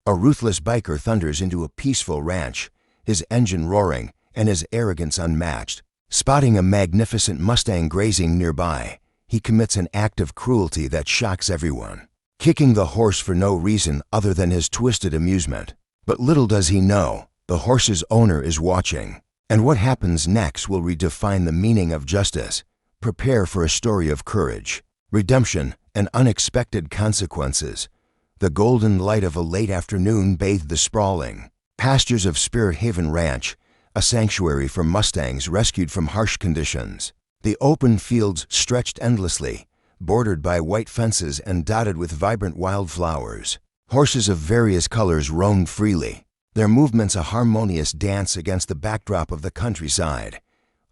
A ruthless biker thunders into a peaceful ranch, his engine roaring and his arrogance unmatched. Spotting a magnificent Mustang grazing nearby, he commits an act of cruelty that shocks everyone, kicking the horse for no reason other than his twisted amusement. But little does he know, the horse's owner is watching, and what happens next will redefine the meaning of justice. Prepare for a story of courage, redemption, and unexpected consequences. The golden light of a late afternoon bathed the sprawling pastures of Spirit Haven Ranch, a sanctuary for Mustangs rescued from harsh conditions. The open fields stretched endlessly, bordered by white fences and dotted with vibrant wildflowers. Horses of various colors roamed freely, their movements a harmonious dance against the backdrop of the countryside.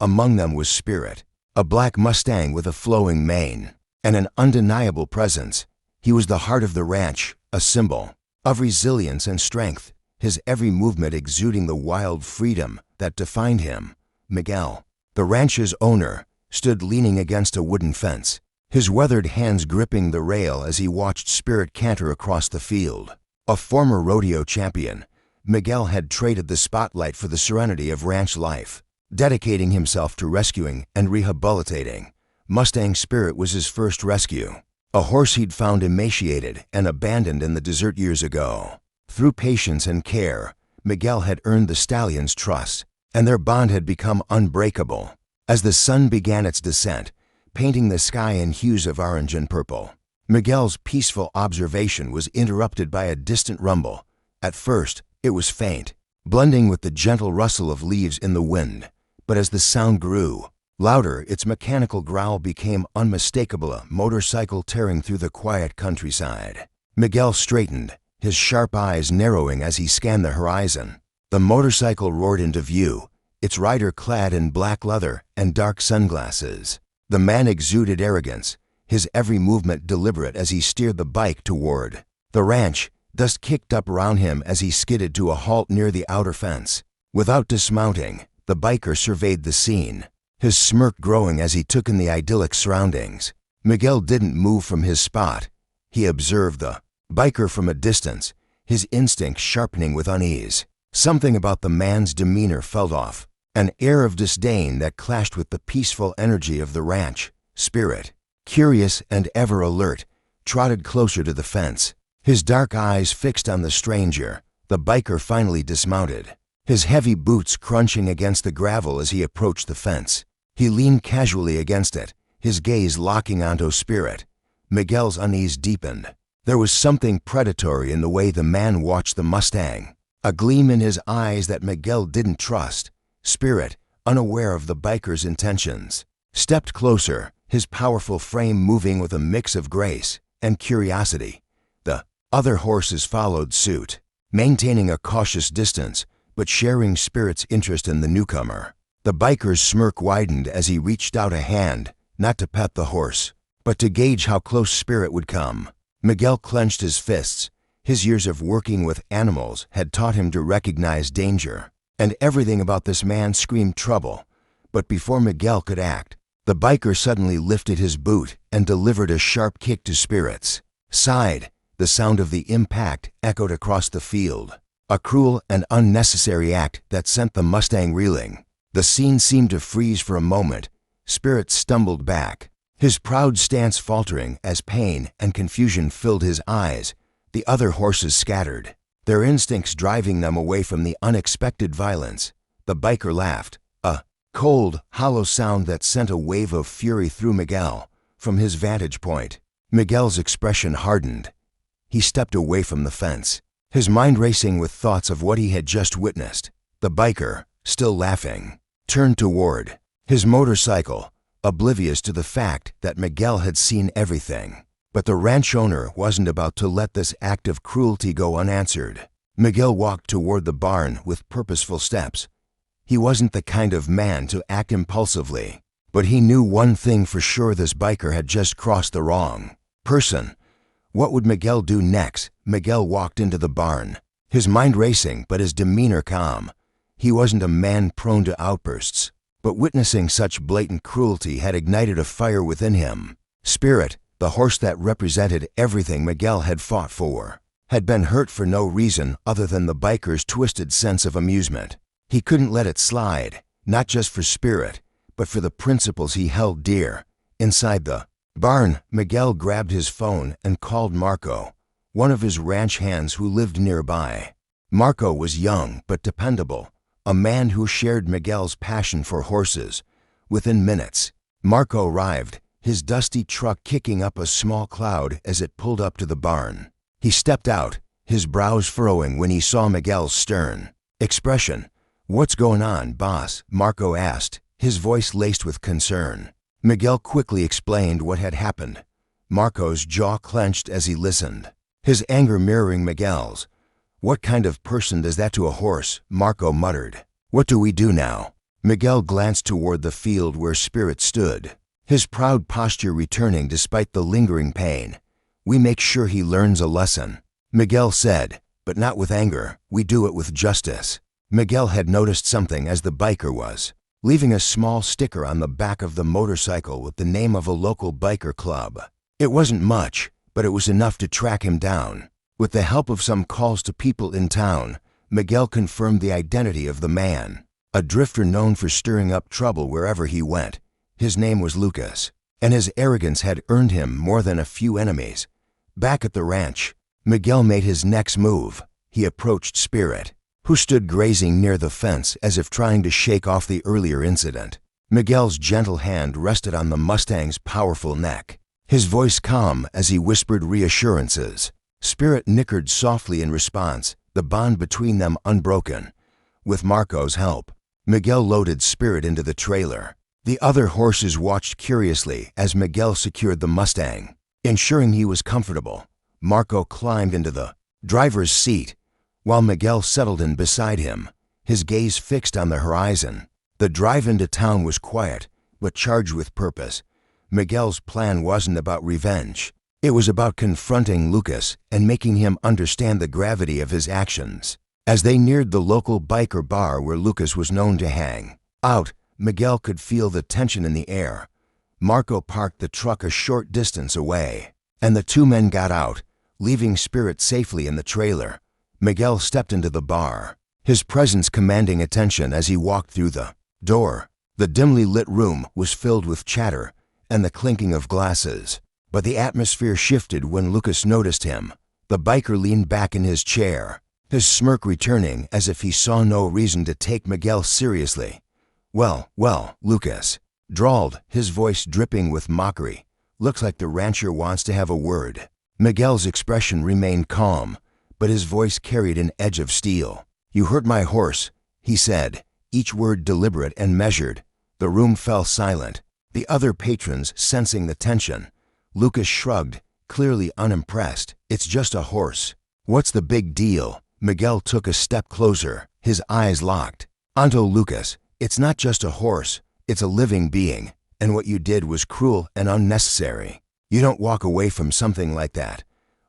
Among them was Spirit, a black Mustang with a flowing mane and an undeniable presence. He was the heart of the ranch, a symbol of resilience and strength, his every movement exuding the wild freedom that defined him. Miguel, the ranch's owner, stood leaning against a wooden fence, his weathered hands gripping the rail as he watched Spirit canter across the field. A former rodeo champion, Miguel had traded the spotlight for the serenity of ranch life, dedicating himself to rescuing and rehabilitating. Mustang Spirit was his first rescue, a horse he'd found emaciated and abandoned in the desert years ago. Through patience and care, Miguel had earned the stallion's trust, and their bond had become unbreakable. As the sun began its descent, painting the sky in hues of orange and purple, Miguel's peaceful observation was interrupted by a distant rumble. At first, it was faint, blending with the gentle rustle of leaves in the wind, but as the sound grew louder, its mechanical growl became unmistakable, a motorcycle tearing through the quiet countryside. Miguel straightened, his sharp eyes narrowing as he scanned the horizon. The motorcycle roared into view, its rider clad in black leather and dark sunglasses. The man exuded arrogance, his every movement deliberate as he steered the bike toward the ranch. Dust kicked up around him as he skidded to a halt near the outer fence. Without dismounting, the biker surveyed the scene, his smirk growing as he took in the idyllic surroundings. Miguel didn't move from his spot. He observed the biker from a distance, his instincts sharpening with unease. Something about the man's demeanor felt off, an air of disdain that clashed with the peaceful energy of the ranch. Spirit, curious and ever alert, trotted closer to the fence, his dark eyes fixed on the stranger. The biker finally dismounted, his heavy boots crunching against the gravel as he approached the fence. He leaned casually against it, his gaze locking onto Spirit. Miguel's unease deepened. There was something predatory in the way the man watched the Mustang, a gleam in his eyes that Miguel didn't trust. Spirit, unaware of the biker's intentions, stepped closer, his powerful frame moving with a mix of grace and curiosity. The other horses followed suit, maintaining a cautious distance, but sharing Spirit's interest in the newcomer. The biker's smirk widened as he reached out a hand, not to pet the horse, but to gauge how close Spirit would come. Miguel clenched his fists. His years of working with animals had taught him to recognize danger, and everything about this man screamed trouble. But before Miguel could act, the biker suddenly lifted his boot and delivered a sharp kick to Spirit's side. The sound of the impact echoed across the field, a cruel and unnecessary act that sent the Mustang reeling. The scene seemed to freeze for a moment. Spirit stumbled back, his proud stance faltering as pain and confusion filled his eyes. The other horses scattered, their instincts driving them away from the unexpected violence. The biker laughed, a cold, hollow sound that sent a wave of fury through Miguel. From his vantage point, Miguel's expression hardened. He stepped away from the fence, his mind racing with thoughts of what he had just witnessed. The biker, still laughing, turned toward his motorcycle, oblivious to the fact that Miguel had seen everything. But the ranch owner wasn't about to let this act of cruelty go unanswered. Miguel walked toward the barn with purposeful steps. He wasn't the kind of man to act impulsively, but he knew one thing for sure: this biker had just crossed the wrong person. What would Miguel do next? Miguel walked into the barn, his mind racing but his demeanor calm. He wasn't a man prone to outbursts, but witnessing such blatant cruelty had ignited a fire within him. Spirit, the horse that represented everything Miguel had fought for, had been hurt for no reason other than the biker's twisted sense of amusement. He couldn't let it slide, not just for Spirit, but for the principles he held dear. Inside the barn, Miguel grabbed his phone and called Marco, one of his ranch hands who lived nearby. Marco was young but dependable, a man who shared Miguel's passion for horses. Within minutes, Marco arrived, his dusty truck kicking up a small cloud as it pulled up to the barn. He stepped out, his brows furrowing when he saw Miguel's stern expression. "What's going on, boss?" Marco asked, his voice laced with concern. Miguel quickly explained what had happened. Marco's jaw clenched as he listened, his anger mirroring Miguel's. "What kind of person does that to a horse?" Marco muttered. "What do we do now?" Miguel glanced toward the field where Spirit stood, his proud posture returning despite the lingering pain. "We make sure he learns a lesson," Miguel said, "but not with anger. We do it with justice." Miguel had noticed something as the biker was leaving a small sticker on the back of the motorcycle with the name of a local biker club. It wasn't much, but it was enough to track him down. With the help of some calls to people in town, Miguel confirmed the identity of the man, a drifter known for stirring up trouble wherever he went. His name was Lucas, and his arrogance had earned him more than a few enemies. Back at the ranch, Miguel made his next move. He approached Spirit, who stood grazing near the fence as if trying to shake off the earlier incident. Miguel's gentle hand rested on the Mustang's powerful neck, his voice calm as he whispered reassurances. Spirit nickered softly in response, the bond between them unbroken. With Marco's help, Miguel loaded Spirit into the trailer. The other horses watched curiously as Miguel secured the Mustang. Ensuring he was comfortable, Marco climbed into the driver's seat, while Miguel settled in beside him, his gaze fixed on the horizon. The drive into town was quiet, but charged with purpose. Miguel's plan wasn't about revenge. It was about confronting Lucas and making him understand the gravity of his actions. As they neared the local biker bar where Lucas was known to hang out, Miguel could feel the tension in the air. Marco parked the truck a short distance away, and the two men got out, leaving Spirit safely in the trailer. Miguel stepped into the bar, his presence commanding attention as he walked through the door. The dimly lit room was filled with chatter and the clinking of glasses, but the atmosphere shifted when Lucas noticed him. The biker leaned back in his chair, his smirk returning as if he saw no reason to take Miguel seriously. Well, Lucas drawled, his voice dripping with mockery. "Looks like the rancher wants to have a word." Miguel's expression remained calm, but his voice carried an edge of steel. "You hurt my horse," he said, each word deliberate and measured. The room fell silent, the other patrons sensing the tension. Lucas shrugged, clearly unimpressed. "It's just a horse." "What's the big deal?" Miguel took a step closer, his eyes locked. "Onto Lucas, it's not just a horse, it's a living being, and what you did was cruel and unnecessary. You don't walk away from something like that."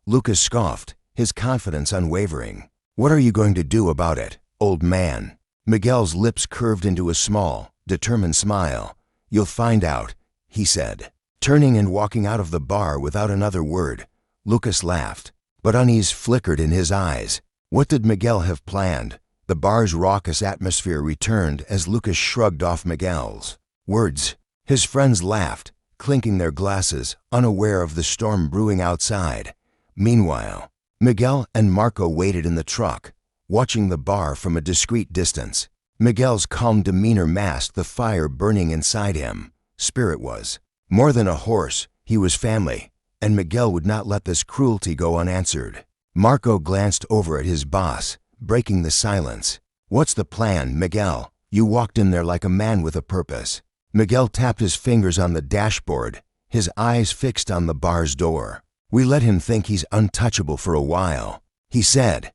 Lucas scoffed, his confidence unwavering. "What are you going to do about it, old man?" Miguel's lips curved into a small, determined smile. "You'll find out," he said, turning and walking out of the bar without another word. Lucas laughed, but unease flickered in his eyes. What did Miguel have planned? The bar's raucous atmosphere returned as Lucas shrugged off Miguel's words. His friends laughed, clinking their glasses, unaware of the storm brewing outside. Meanwhile, Miguel and Marco waited in the truck, watching the bar from a discreet distance. Miguel's calm demeanor masked the fire burning inside him. Spirit was more than a horse, he was family, and Miguel would not let this cruelty go unanswered. Marco glanced over at his boss, breaking the silence. "What's the plan, Miguel?" You walked in there like a man with a purpose. Miguel tapped his fingers on the dashboard, his eyes fixed on the bar's door. "We let him think he's untouchable for a while," he said.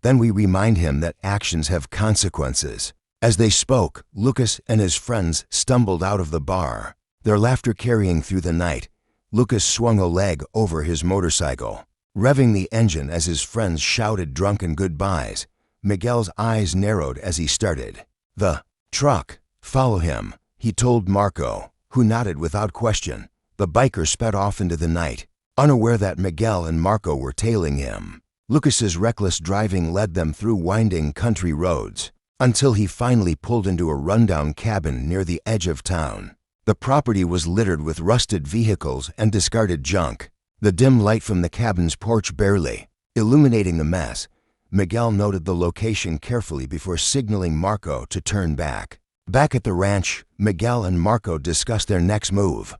"Then we remind him that actions have consequences." As they spoke, Lucas and his friends stumbled out of the bar, their laughter carrying through the night. Lucas swung a leg over his motorcycle, revving the engine as his friends shouted drunken goodbyes. Miguel's eyes narrowed as he started the truck. "Follow him," he told Marco, who nodded without question. The biker sped off into the night, unaware that Miguel and Marco were tailing him. Lucas's reckless driving led them through winding country roads, until he finally pulled into a rundown cabin near the edge of town. The property was littered with rusted vehicles and discarded junk. The dim light from the cabin's porch barely illuminating the mess. Miguel noted the location carefully before signaling Marco to turn back. Back at the ranch, Miguel and Marco discussed their next move.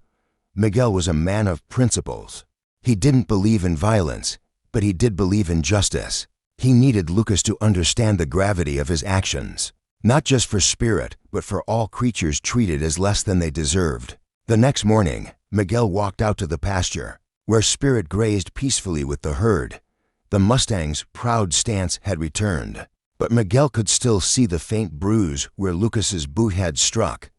Miguel was a man of principles. He didn't believe in violence, but he did believe in justice. He needed Lucas to understand the gravity of his actions, not just for Spirit, but for all creatures treated as less than they deserved. The next morning, Miguel walked out to the pasture, where Spirit grazed peacefully with the herd. The Mustang's proud stance had returned, but Miguel could still see the faint bruise where Lucas's boot had struck.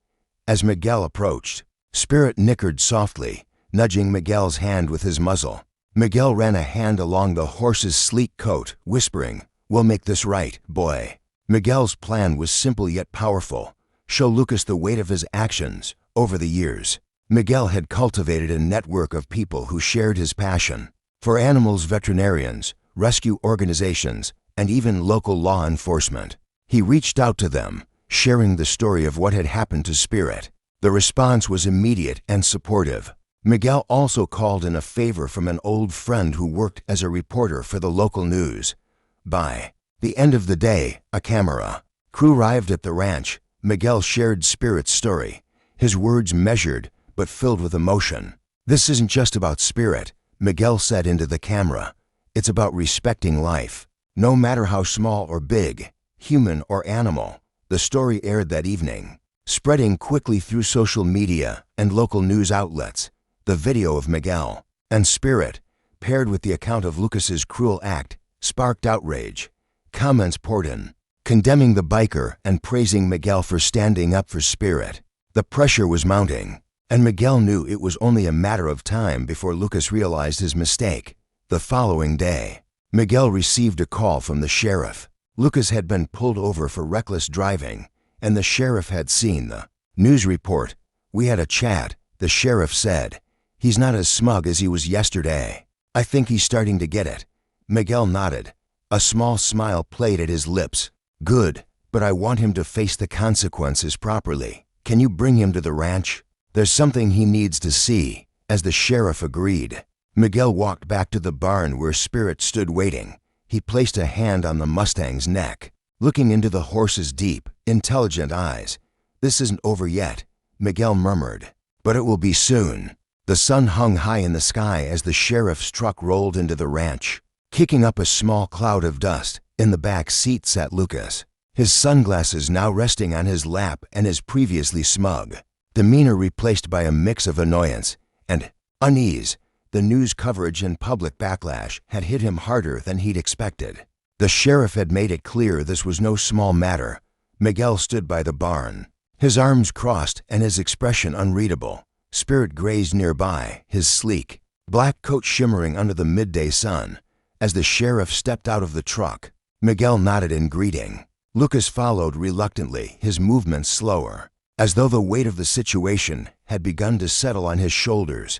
As Miguel approached, Spirit nickered softly, nudging Miguel's hand with his muzzle. Miguel ran a hand along the horse's sleek coat, whispering, "We'll make this right, boy." Miguel's plan was simple yet powerful: show Lucas the weight of his actions. Over the years, Miguel had cultivated a network of people who shared his passion for animals, veterinarians, rescue organizations, and even local law enforcement. He reached out to them, sharing the story of what had happened to Spirit. The response was immediate and supportive. Miguel also called in a favor from an old friend who worked as a reporter for the local news. By the end of the day, a camera crew arrived at the ranch. Miguel shared Spirit's story, his words measured but filled with emotion. "This isn't just about Spirit," Miguel said into the camera. "It's about respecting life, no matter how small or big, human or animal." The story aired that evening, spreading quickly through social media and local news outlets. The video of Miguel and Spirit, paired with the account of Lucas's cruel act, sparked outrage. Comments poured in, condemning the biker and praising Miguel for standing up for Spirit. The pressure was mounting, and Miguel knew it was only a matter of time before Lucas realized his mistake. The following day, Miguel received a call from the sheriff. Lucas had been pulled over for reckless driving, and the sheriff had seen the news report. "We had a chat," the sheriff said. "He's not as smug as he was yesterday. I think he's starting to get it." Miguel nodded. A small smile played at his lips. "Good, but I want him to face the consequences properly. Can you bring him to the ranch? There's something he needs to see." As the sheriff agreed, Miguel walked back to the barn where Spirit stood waiting. He placed a hand on the Mustang's neck, looking into the horse's deep, intelligent eyes. "This isn't over yet," Miguel murmured, "but it will be soon." The sun hung high in the sky as the sheriff's truck rolled into the ranch, kicking up a small cloud of dust. In the back seat sat Lucas, his sunglasses now resting on his lap and his previously smug demeanor replaced by a mix of annoyance and unease. The news coverage and public backlash had hit him harder than he'd expected. The sheriff had made it clear this was no small matter. Miguel stood by the barn, his arms crossed and his expression unreadable. Spirit grazed nearby, his sleek, black coat shimmering under the midday sun. As the sheriff stepped out of the truck, Miguel nodded in greeting. Lucas followed reluctantly, his movements slower, as though the weight of the situation had begun to settle on his shoulders.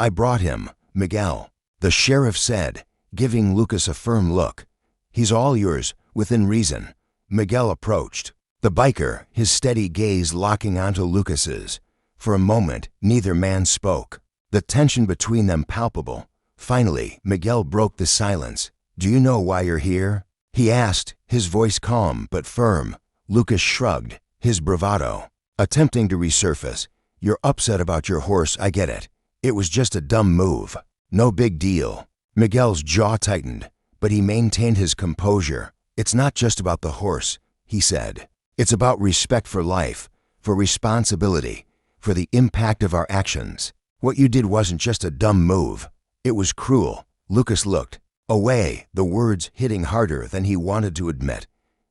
"I brought him, Miguel," the sheriff said, giving Lucas a firm look. "He's all yours, within reason." Miguel approached, the biker, his steady gaze locking onto Lucas's. For a moment, neither man spoke, the tension between them palpable. Finally, Miguel broke the silence. "Do you know why you're here?" he asked, his voice calm but firm. Lucas shrugged, his bravado attempting to resurface. "You're upset about your horse, I get it. It was just a dumb move. No big deal." Miguel's jaw tightened, but he maintained his composure. "It's not just about the horse," he said. "It's about respect for life, for responsibility, for the impact of our actions. What you did wasn't just a dumb move. It was cruel." Lucas looked away, the words hitting harder than he wanted to admit.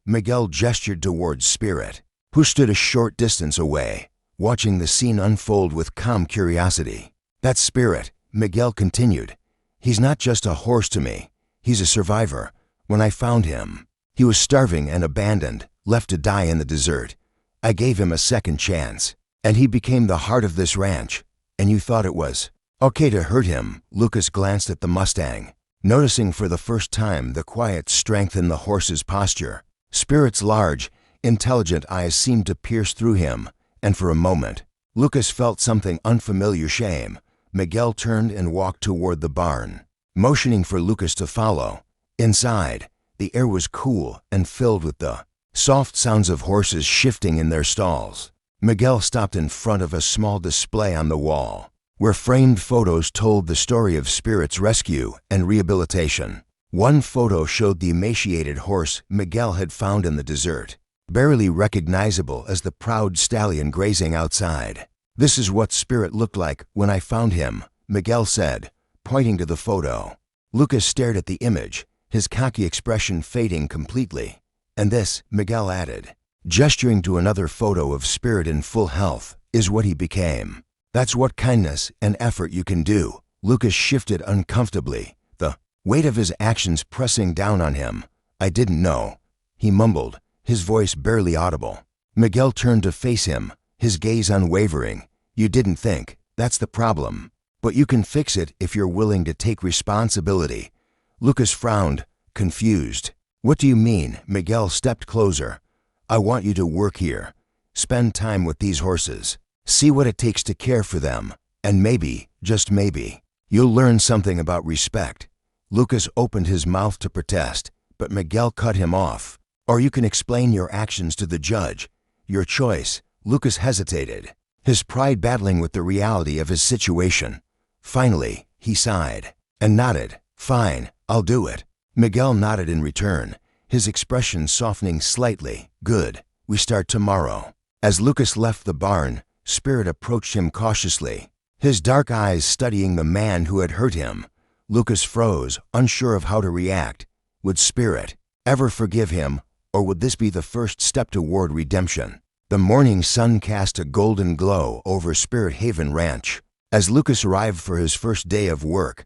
Miguel gestured towards Spirit, who stood a short distance away, watching the scene unfold with calm curiosity. "That's Spirit," Miguel continued. "He's not just a horse to me. He's a survivor. When I found him, he was starving and abandoned, left to die in the desert. I gave him a second chance, and he became the heart of this ranch. And you thought it was okay to hurt him." Lucas glanced at the Mustang. noticing for the first time the quiet strength in the horse's posture. Spirit's large, intelligent eyes seemed to pierce through him, and for a moment, Lucas felt something unfamiliar. Shame. Miguel turned and walked toward the barn, motioning for Lucas to follow. Inside, the air was cool and filled with the soft sounds of horses shifting in their stalls. Miguel stopped in front of a small display on the wall, where framed photos told the story of Spirit's rescue and rehabilitation. One photo showed the emaciated horse Miguel had found in the desert, barely recognizable as the proud stallion grazing outside. "This is what Spirit looked like when I found him," Miguel said, pointing to the photo. Lucas stared at the image, his cocky expression fading completely. "And this," Miguel added, gesturing to another photo of Spirit in full health, "is what he became. That's what kindness and effort you can do." Lucas shifted uncomfortably, the weight of his actions pressing down on him. "I didn't know," he mumbled, his voice barely audible. Miguel turned to face him, his gaze unwavering. "You didn't think. That's the problem. But you can fix it if you're willing to take responsibility." Lucas frowned, confused. "What do you mean?" Miguel stepped closer. "I want you to work here. Spend time with these horses. See what it takes to care for them. And maybe, just maybe, you'll learn something about respect." Lucas opened his mouth to protest, but Miguel cut him off. "Or you can explain your actions to the judge. Your choice." Lucas hesitated, his pride battling with the reality of his situation. Finally, he sighed and nodded. "Fine, I'll do it." Miguel nodded in return, his expression softening slightly. "Good. We start tomorrow." As Lucas left the barn, Spirit approached him cautiously, his dark eyes studying the man who had hurt him. Lucas froze, unsure of how to react. Would Spirit ever forgive him, or would this be the first step toward redemption? The morning sun cast a golden glow over Spirit Haven Ranch. As Lucas arrived for his first day of work,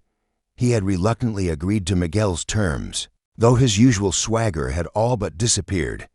he had reluctantly agreed to Miguel's terms, though his usual swagger had all but disappeared.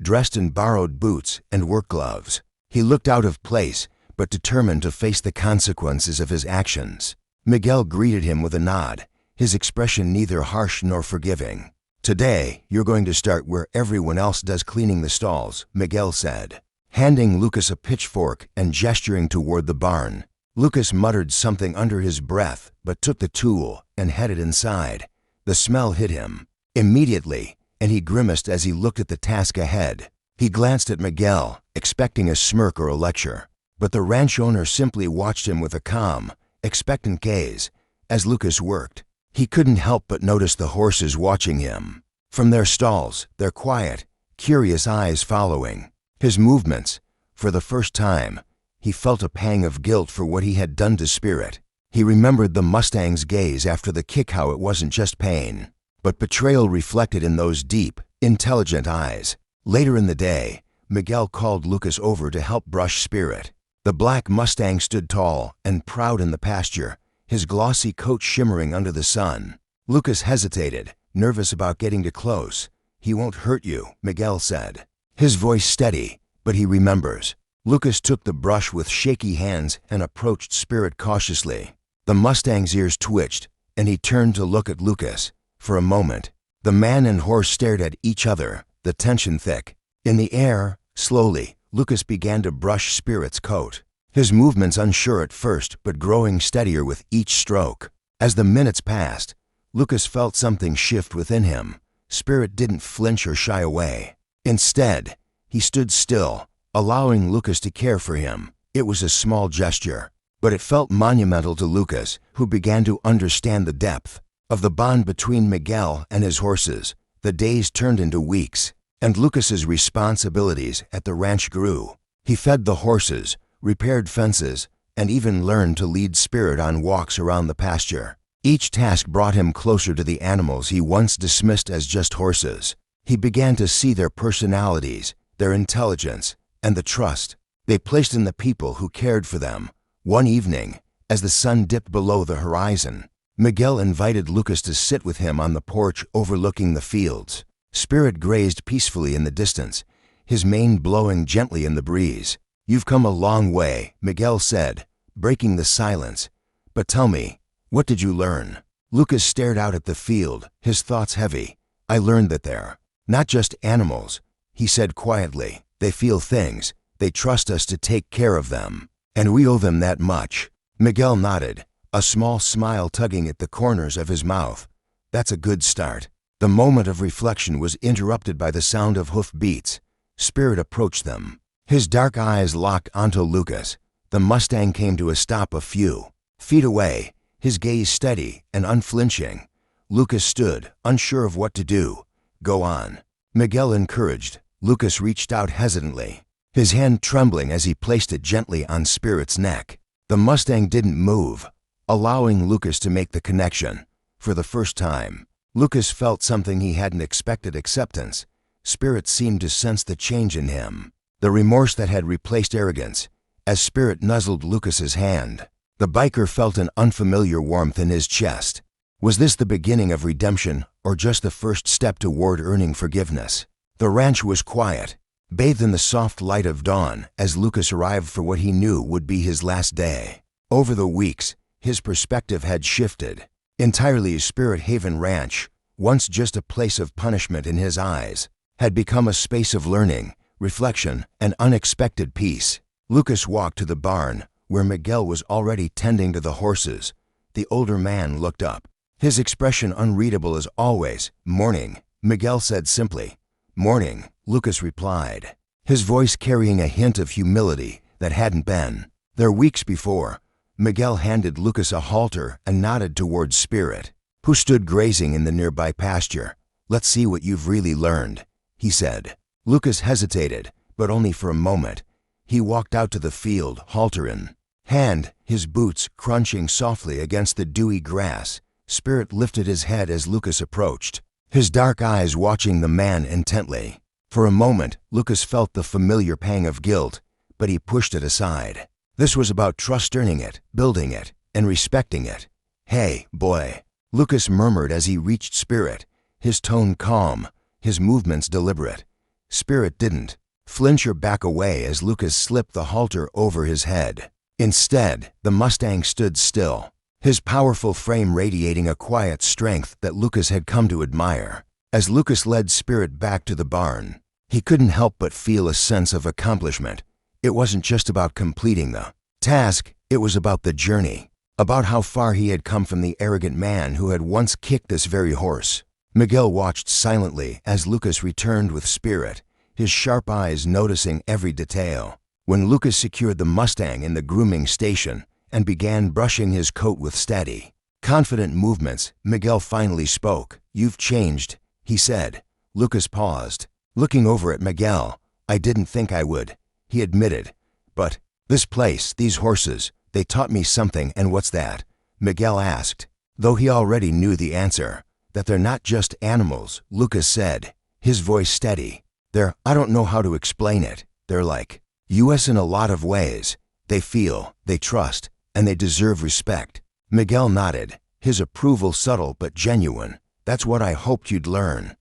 Dressed in borrowed boots and work gloves, he looked out of place, but determined to face the consequences of his actions. Miguel greeted him with a nod, his expression neither harsh nor forgiving. "Today, you're going to start where everyone else does, cleaning the stalls," Miguel said, handing Lucas a pitchfork and gesturing toward the barn. Lucas muttered something under his breath, but took the tool and headed inside. The smell hit him immediately, and he grimaced as he looked at the task ahead. He glanced at Miguel, expecting a smirk or a lecture, but the ranch owner simply watched him with a calm, expectant gaze. As Lucas worked, he couldn't help but notice the horses watching him from their stalls, their quiet, curious eyes following his movements. For the first time, he felt a pang of guilt for what he had done to Spirit. He remembered the Mustang's gaze after the kick, how it wasn't just pain, but betrayal reflected in those deep, intelligent eyes. Later in the day, Miguel called Lucas over to help brush Spirit. The black Mustang stood tall and proud in the pasture, his glossy coat shimmering under the sun. Lucas hesitated, nervous about getting too close. "He won't hurt you," Miguel said, his voice steady, "but he remembers." Lucas took the brush with shaky hands and approached Spirit cautiously. The Mustang's ears twitched, and he turned to look at Lucas. For a moment, the man and horse stared at each other, the tension thick. In the air, slowly, Lucas began to brush Spirit's coat, his movements unsure at first but growing steadier with each stroke. As the minutes passed, Lucas felt something shift within him. Spirit didn't flinch or shy away. Instead, he stood still, allowing Lucas to care for him. It was a small gesture, but it felt monumental to Lucas, who began to understand the depth of the bond between Miguel and his horses. The days turned into weeks, and Lucas's responsibilities at the ranch grew. He fed the horses, repaired fences, and even learned to lead Spirit on walks around the pasture. Each task brought him closer to the animals he once dismissed as just horses. He began to see their personalities, their intelligence, and the trust they placed in the people who cared for them. One evening, as the sun dipped below the horizon, Miguel invited Lucas to sit with him on the porch overlooking the fields. Spirit grazed peacefully in the distance, his mane blowing gently in the breeze. "You've come a long way," Miguel said, breaking the silence. "But tell me, what did you learn?" Lucas stared out at the field, his thoughts heavy. I learned that they're not just animals, he said quietly. They feel things. They trust us to take care of them. And we owe them that much. Miguel nodded, a small smile tugging at the corners of his mouth. That's a good start. The moment of reflection was interrupted by the sound of hoof beats. Spirit approached them. His dark eyes locked onto Lucas. The Mustang came to a stop a few feet away, his gaze steady and unflinching. Lucas stood, unsure of what to do. Go on, Miguel encouraged. Lucas reached out hesitantly, his hand trembling as he placed it gently on Spirit's neck. The Mustang didn't move, allowing Lucas to make the connection. For the first time, Lucas felt something he hadn't expected: acceptance. Spirit seemed to sense the change in him, the remorse that had replaced arrogance. As Spirit nuzzled Lucas's hand, the biker felt an unfamiliar warmth in his chest. Was this the beginning of redemption, or just the first step toward earning forgiveness? The ranch was quiet, bathed in the soft light of dawn as Lucas arrived for what he knew would be his last day. Over the weeks, his perspective had shifted. Entirely, Spirit Haven Ranch, once just a place of punishment in his eyes, had become a space of learning, reflection, and unexpected peace. Lucas walked to the barn, where Miguel was already tending to the horses. The older man looked up, his expression unreadable as always. Morning, Miguel said simply. Morning, Lucas replied, his voice carrying a hint of humility that hadn't been there weeks before. Miguel handed Lucas a halter and nodded towards Spirit, who stood grazing in the nearby pasture. Let's see what you've really learned, he said. Lucas hesitated, but only for a moment. He walked out to the field, halter in hand, his boots crunching softly against the dewy grass. Spirit lifted his head as Lucas approached, his dark eyes watching the man intently. For a moment, Lucas felt the familiar pang of guilt, but he pushed it aside. This was about trust, earning it, building it, and respecting it. Hey, boy, Lucas murmured as he reached Spirit, his tone calm, his movements deliberate. Spirit didn't flinch or back away as Lucas slipped the halter over his head. Instead, the Mustang stood still, his powerful frame radiating a quiet strength that Lucas had come to admire. As Lucas led Spirit back to the barn, he couldn't help but feel a sense of accomplishment. It wasn't just about completing the task, it was about the journey, about how far he had come from the arrogant man who had once kicked this very horse. Miguel watched silently as Lucas returned with Spirit, his sharp eyes noticing every detail. When Lucas secured the Mustang in the grooming station and began brushing his coat with steady, confident movements, Miguel finally spoke. You've changed, he said. Lucas paused, looking over at Miguel. I didn't think I would, he admitted. But this place, these horses, they taught me something. And what's that? Miguel asked, though he already knew the answer. That they're not just animals, Lucas said, his voice steady. I don't know how to explain it. They're like us in a lot of ways. They feel, they trust, and they deserve respect. Miguel nodded, his approval subtle but genuine. That's what I hoped you'd learn.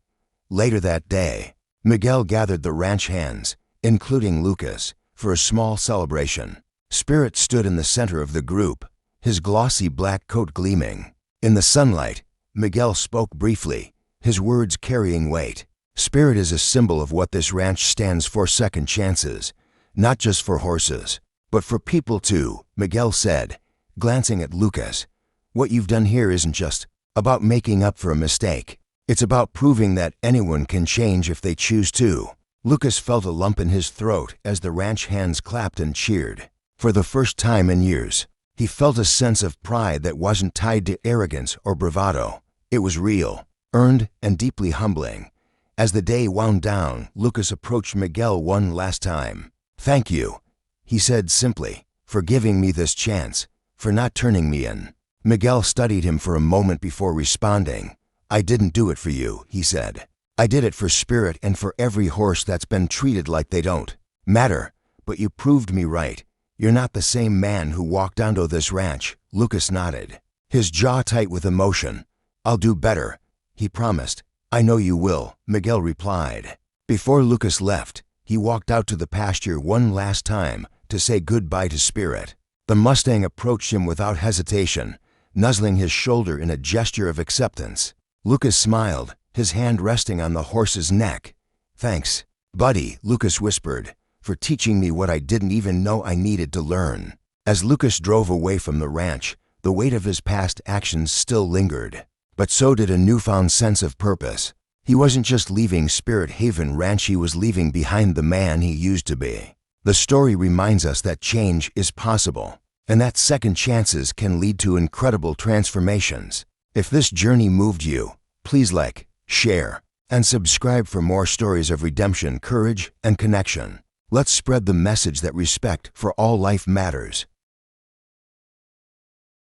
Later that day, Miguel gathered the ranch hands, including Lucas, for a small celebration. Spirit stood in the center of the group, his glossy black coat gleaming. In the sunlight, Miguel spoke briefly, his words carrying weight. Spirit is a symbol of what this ranch stands for: second chances, not just for horses, but for people too, Miguel said, glancing at Lucas. What you've done here isn't just about making up for a mistake. It's about proving that anyone can change if they choose to. Lucas felt a lump in his throat as the ranch hands clapped and cheered. For the first time in years, he felt a sense of pride that wasn't tied to arrogance or bravado. It was real, earned, and deeply humbling. As the day wound down, Lucas approached Miguel one last time. Thank you, he said simply, for giving me this chance, for not turning me in. Miguel studied him for a moment before responding. I didn't do it for you, he said. I did it for Spirit and for every horse that's been treated like they don't matter. But you proved me right. You're not the same man who walked onto this ranch. Lucas nodded, his jaw tight with emotion. I'll do better, he promised. I know you will, Miguel replied. Before Lucas left, he walked out to the pasture one last time to say goodbye to Spirit. The Mustang approached him without hesitation, nuzzling his shoulder in a gesture of acceptance. Lucas smiled, his hand resting on the horse's neck. "Thanks, buddy," Lucas whispered, "for teaching me what I didn't even know I needed to learn." As Lucas drove away from the ranch, the weight of his past actions still lingered. But so did a newfound sense of purpose. He wasn't just leaving Spirit Haven Ranch, he was leaving behind the man he used to be. The story reminds us that change is possible, and that second chances can lead to incredible transformations. If this journey moved you, please like, share, and subscribe for more stories of redemption, courage, and connection. Let's spread the message that respect for all life matters.